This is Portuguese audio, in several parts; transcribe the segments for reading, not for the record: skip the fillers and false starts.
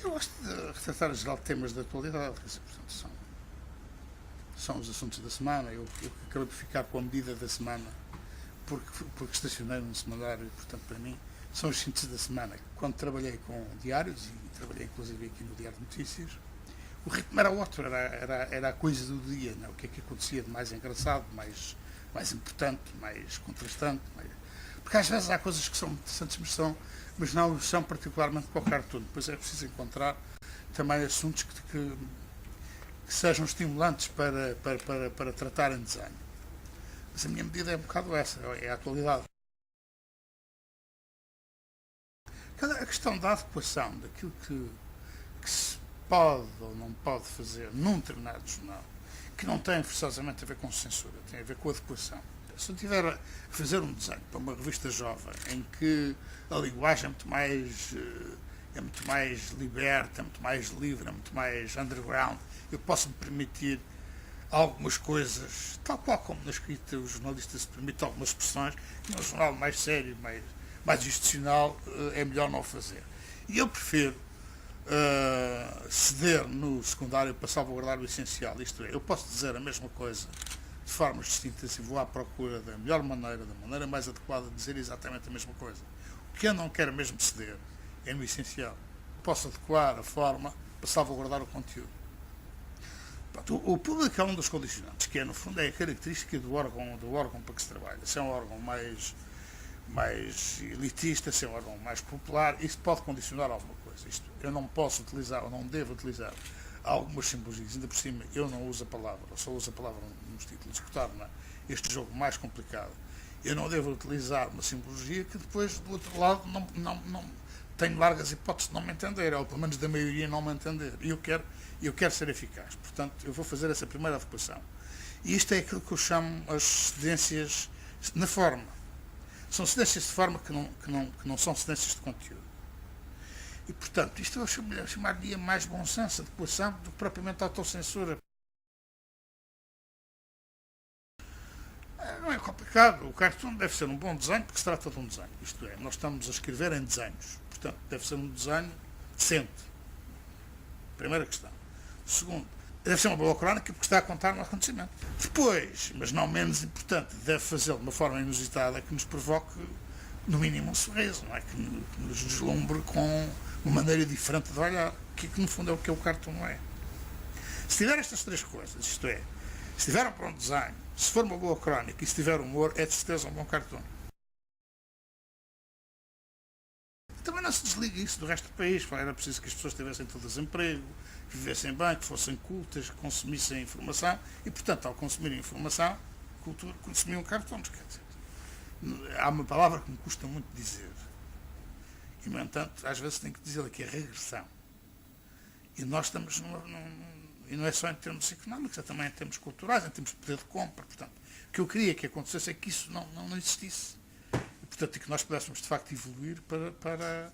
Eu gosto de retratar em geral temas da atualidade, quer dizer, portanto, são os assuntos da semana. Eu acabei por ficar com a medida da semana, porque estacionei num semanário, portanto, para mim, são os sínteses da semana. Quando trabalhei com diários, e trabalhei inclusive aqui no Diário de Notícias, o ritmo era outro, era a coisa do dia, não? O que é que acontecia de mais engraçado, mais importante, mais contrastante. Porque às vezes há coisas que são interessantes, mas não são particularmente para o cartoon. Depois é preciso encontrar também assuntos que sejam estimulantes para tratar em desenho. Mas a minha medida é um bocado essa, é a atualidade. A questão da adequação daquilo que se pode ou não pode fazer num determinado jornal, que não tem forçosamente a ver com censura, tem a ver com adequação. Se eu tiver a fazer um desenho para uma revista jovem em que a linguagem é muito mais liberta, é muito mais livre, é muito mais underground, eu posso me permitir algumas coisas, tal qual como na escrita o jornalista se permite algumas expressões, num jornal mais sério, mais institucional, é melhor não fazer. E eu prefiro ceder no secundário para salvaguardar o essencial, isto é, eu posso dizer a mesma coisa de formas distintas e vou à procura da melhor maneira, da maneira mais adequada de dizer exatamente a mesma coisa. O que eu não quero mesmo ceder é no essencial. Posso adequar a forma para salvaguardar o conteúdo. O público é um dos condicionantes, que é, no fundo, é a característica do órgão para que se trabalha. Se é um órgão mais elitista, se é um órgão mais popular, isso pode condicionar alguma coisa. Eu não posso utilizar, ou não devo utilizar algumas simbologias, ainda por cima eu não uso a palavra, ou só uso a palavra nos títulos, que torna este jogo mais complicado. Eu não devo utilizar uma simbologia que depois, do outro lado, não tenho largas hipóteses de não me entender, ou pelo menos da maioria não me entender. E eu quero ser eficaz. Portanto, eu vou fazer essa primeira adequação. E isto é aquilo que eu chamo as cedências na forma. São cedências de forma que não são cedências de conteúdo. E, portanto, isto eu chamaria mais bom senso, adequação, do que propriamente autocensura. Não é complicado. O cartoon deve ser um bom desenho, porque se trata de um desenho. Isto é, nós estamos a escrever em desenhos. Portanto, deve ser um desenho decente. Primeira questão. Segundo, deve ser uma boa crónica porque está a contar um acontecimento. Depois, mas não menos importante, deve fazê-lo de uma forma inusitada que nos provoque, no mínimo, um sorriso, não é? Que nos deslumbre com uma maneira diferente de olhar, que no fundo é o que o cartoon é. Se tiver estas três coisas, isto é, se tiver um bom desenho, se for uma boa crónica e se tiver humor, é de certeza um bom cartoon. Também não se desliga isso do resto do país. Era preciso que as pessoas tivessem todas emprego, vivessem bem, que fossem cultas, que consumissem informação e, portanto, ao consumirem informação, cultura, consumiam cartões. Quer dizer, há uma palavra que me custa muito dizer e, no entanto, às vezes tenho que dizer que é regressão. E nós estamos e não é só em termos económicos, é também em termos culturais, em termos de poder de compra. Portanto, o que eu queria que acontecesse é que isso não existisse. E, portanto, que nós pudéssemos, de facto, evoluir para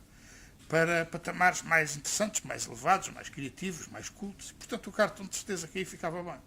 patamares mais interessantes, mais elevados, mais criativos, mais cultos. E, portanto, o cartão de certeza que aí ficava bem.